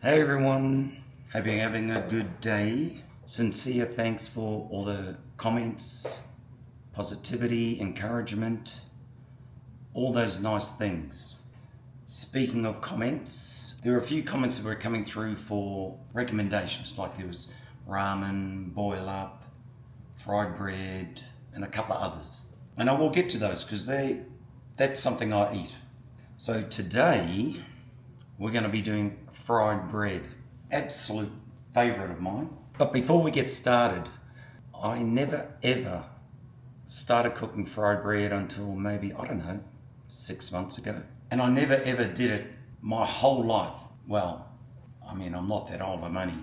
Hey everyone, hope you're having a good day. Sincere thanks for all the comments, positivity, encouragement, all those nice things. Speaking of comments, there were a few comments that were coming through for recommendations, like there was ramen, boil up, fried bread, and a couple of others. And I will get to those because that's something I eat. So today, we're going to be doing fried bread. Absolute favourite of mine. But before we get started, I never ever started cooking fried bread until maybe, 6 months ago. And I never ever did it my whole life. Well, I'm not that old. I'm only,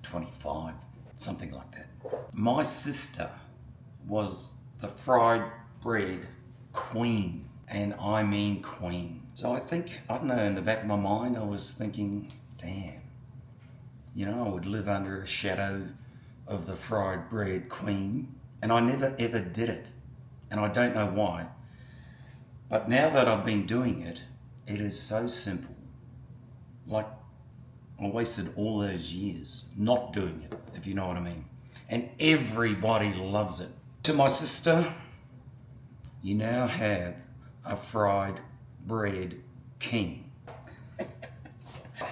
25, something like that. My sister was the fried bread queen. And I mean queen. So I don't know, in the back of my mind, I was thinking, damn, I would live under a shadow of the fried bread queen. And I never ever did it. And I don't know why. But now that I've been doing it, it is so simple. Like, I wasted all those years not doing it, if you know what I mean. And everybody loves it. To my sister, you now have a fried bread king.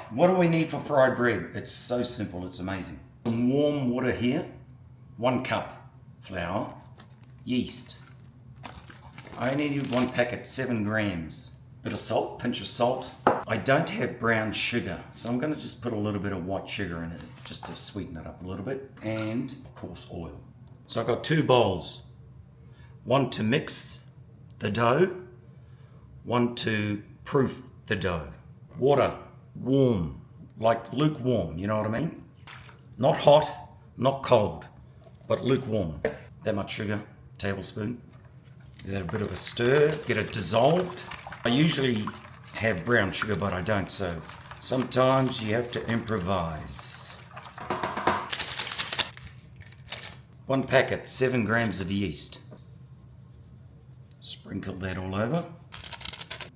What do we need for fried bread? It's so simple, it's amazing. Some warm water here, 1 cup flour, yeast. I only need 1 packet, 7 grams. Bit of salt, pinch of salt. I don't have brown sugar, so I'm going to just put a little bit of white sugar in it, just to sweeten it up a little bit. And, of course, oil. So I've got 2 bowls. One to mix the dough, one to proof the dough. Water, warm, like lukewarm, you know what I mean? Not hot, not cold, but lukewarm. That much sugar, tablespoon. Give that a bit of a stir, get it dissolved. I usually have brown sugar, but I don't, so sometimes you have to improvise. 1 packet, 7 grams of yeast. Sprinkle that all over.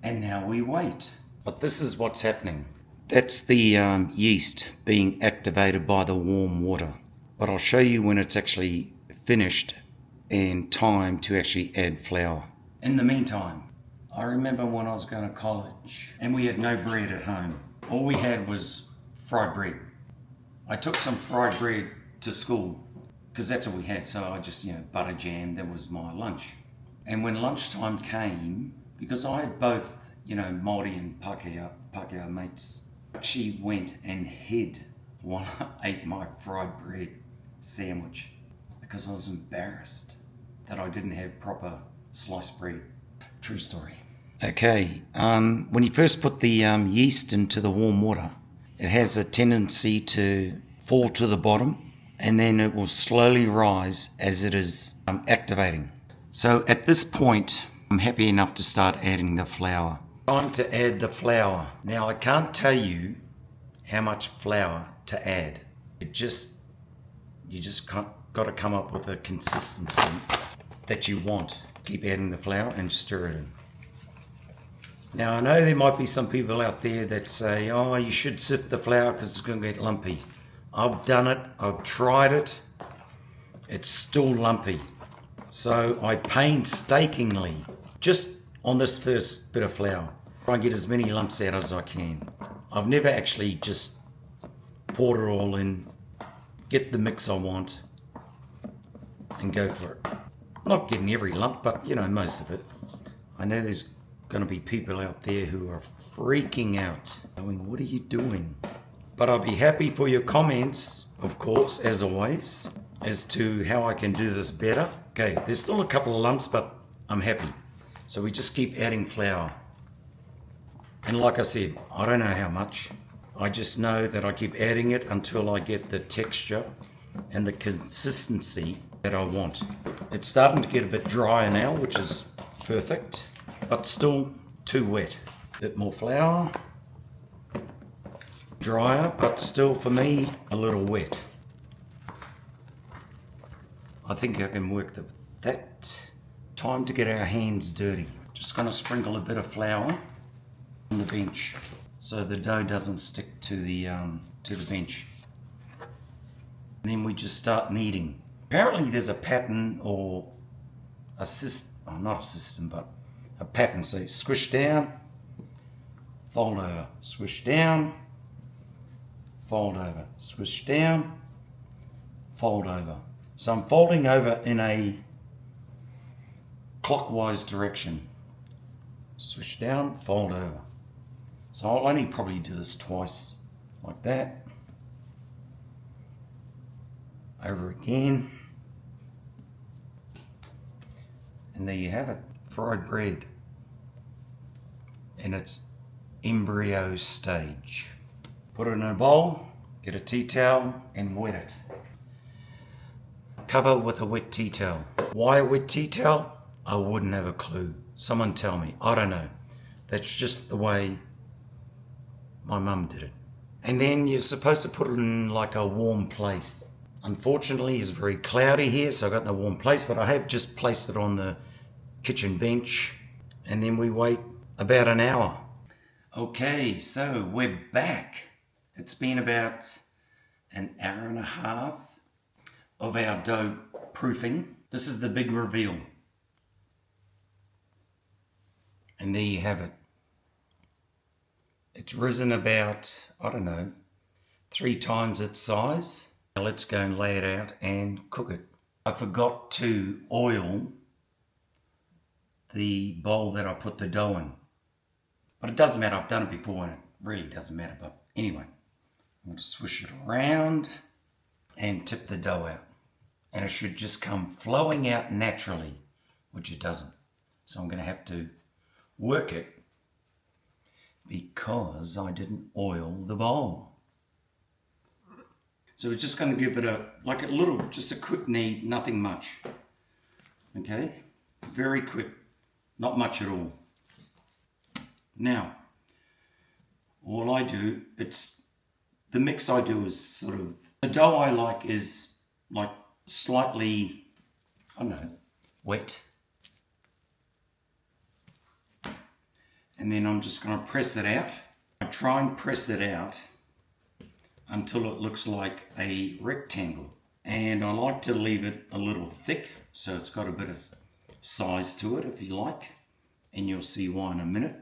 And now we wait. But this is what's happening. That's the yeast being activated by the warm water. But I'll show you when it's actually finished and time to actually add flour. In the meantime, I remember when I was going to college and we had no bread at home. All we had was fried bread. I took some fried bread to school because that's what we had. So I just, butter jam, that was my lunch. And when lunchtime came, because I had both, Māori and Pākehā mates, she went and hid while I ate my fried bread sandwich because I was embarrassed that I didn't have proper sliced bread. True story. Okay, when you first put the yeast into the warm water, it has a tendency to fall to the bottom and then it will slowly rise as it is activating. So at this point, I'm happy enough to start adding the flour. Time to add the flour. Now I can't tell you how much flour to add. You just got to come up with a consistency that you want. Keep adding the flour and stir it in. Now I know there might be some people out there that say, oh, you should sift the flour because it's going to get lumpy. I've done it, I've tried it, it's still lumpy. So I painstakingly, just on this first bit of flour, try and get as many lumps out as I can. I've never actually just poured it all in, get the mix I want, and go for it. Not getting every lump, but most of it. I know there's going to be people out there who are freaking out, going, what are you doing? But I'll be happy for your comments, of course, as always, as to how I can do this better. Okay, there's still a couple of lumps, but I'm happy. So we just keep adding flour. And like I said, I don't know how much. I just know that I keep adding it until I get the texture and the consistency that I want. It's starting to get a bit drier now, which is perfect, but still too wet. A bit more flour. Drier, but still for me, a little wet. I think I can work with that. Time to get our hands dirty. Just going to sprinkle a bit of flour on the bench. so the dough doesn't stick to the bench. And then we just start kneading. Apparently there's a pattern or not a system, but a pattern. So squish down, fold over, swish down, fold over, swish down, fold over. So I'm folding over in a clockwise direction. Swish down, fold over. So I'll only probably do this twice, like that. Over again. And there you have it, fried bread in its embryo stage. Put it in a bowl, get a tea towel and wet it. Cover with a wet tea towel. Why a wet tea towel? I wouldn't have a clue. Someone tell me. I don't know. That's just the way my mum did it. And then you're supposed to put it in like a warm place. Unfortunately, it's very cloudy here, so I've got no warm place, but I have just placed it on the kitchen bench, and then we wait about an hour. Okay, so we're back. It's been about an hour and a half of our dough proofing. This is the big reveal. And there you have it. It's risen about, I don't know, 3 times its size. Now let's go and lay it out and cook it. I forgot to oil the bowl that I put the dough in. But it doesn't matter, I've done it before and it really doesn't matter. But anyway, I'm going to swish it around and tip the dough out. And it should just come flowing out naturally, which it doesn't. So I'm going to have to work it because I didn't oil the bowl. So we're just going to give it just a quick knead, nothing much. Okay, very quick, not much at all. Now, all I do, the mix I do is sort of, the dough I like is like slightly, I don't know, wet. And then I'm just going to press it out. I try and press it out until it looks like a rectangle. And I like to leave it a little thick, so it's got a bit of size to it if you like. And you'll see why in a minute.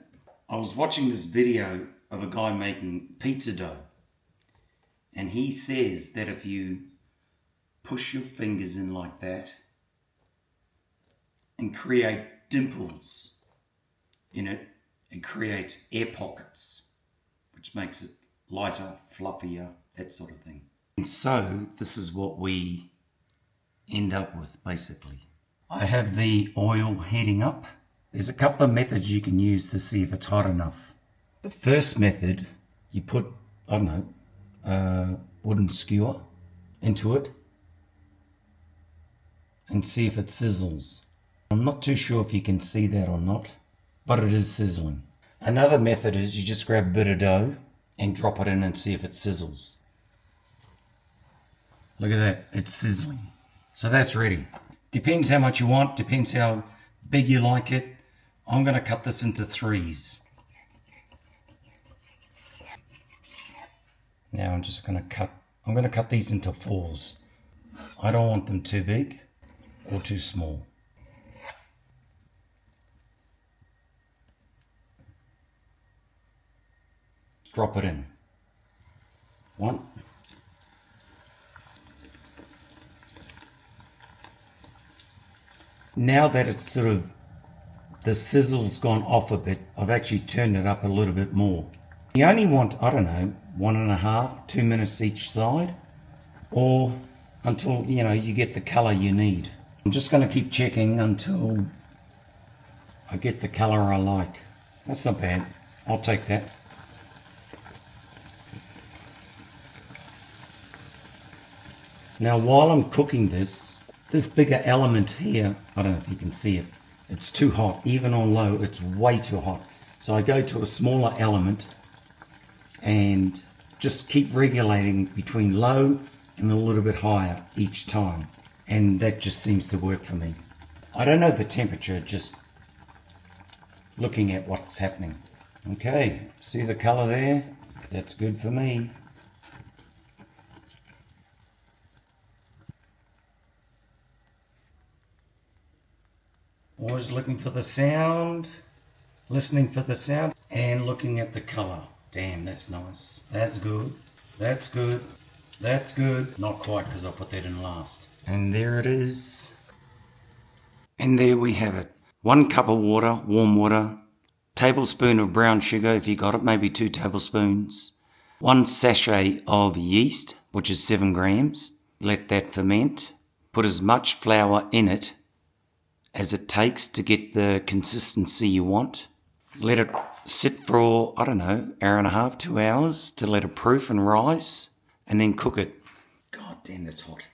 I was watching this video of a guy making pizza dough. And he says that if you push your fingers in like that and create dimples in it, it creates air pockets, which makes it lighter, fluffier, that sort of thing. And so this is what we end up with basically. I have the oil heating up. There's a couple of methods you can use to see if it's hot enough. The first method, you put, I don't know, a wooden skewer into it and see if it sizzles. I'm not too sure if you can see that or not, but it is sizzling. Another method is you just grab a bit of dough and drop it in and see if it sizzles. Look at that, it's sizzling. So that's ready. Depends how much you want, depends how big you like it. I'm going to cut this into 3s. Now I'm going to cut these into 4s. I don't want them too big or too small. Drop it in. 1. Now that it's sort of, the sizzle's gone off a bit, I've actually turned it up a little bit more. You only want, I don't know, 1.5, 2 minutes each side, or until, you get the colour you need. I'm just going to keep checking until I get the colour I like. That's not bad. I'll take that. Now while I'm cooking this bigger element here, I don't know if you can see it, it's too hot. Even on low, it's way too hot. So I go to a smaller element and just keep regulating between low and a little bit higher each time. And that just seems to work for me. I don't know the temperature, just looking at what's happening. Okay, see the colour there? That's good for me. Always looking for the sound, listening for the sound, and looking at the colour. Damn, that's nice. That's good. That's good. That's good. Not quite, because I'll put that in last. And there it is. And there we have it. 1 cup of water, warm water, tablespoon of brown sugar if you got it, maybe 2 tablespoons, 1 sachet of yeast, which is 7 grams. Let that ferment. Put as much flour in it as it takes to get the consistency you want. Let it sit for, I don't know, hour and a half, 2 hours to let it proof and rise, and then cook it. God damn, that's hot.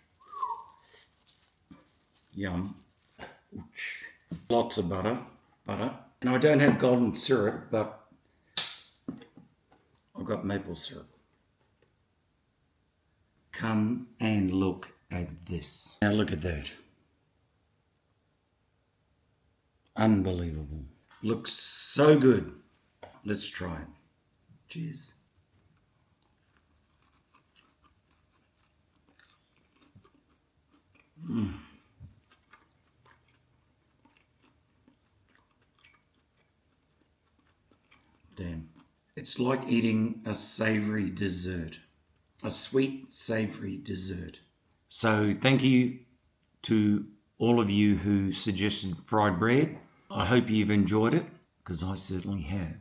Yum. Ouch. Lots of butter. And I don't have golden syrup, but I've got maple syrup. Come and look at this. Now look at that. Unbelievable. Looks so good. Let's try it. Cheers. Damn. It's like eating a savoury dessert. A sweet, savoury dessert. So thank you to all of you who suggested fried bread. I hope you've enjoyed it, because I certainly have.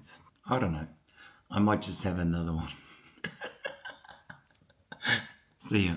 I don't know. I might just have another one. See ya.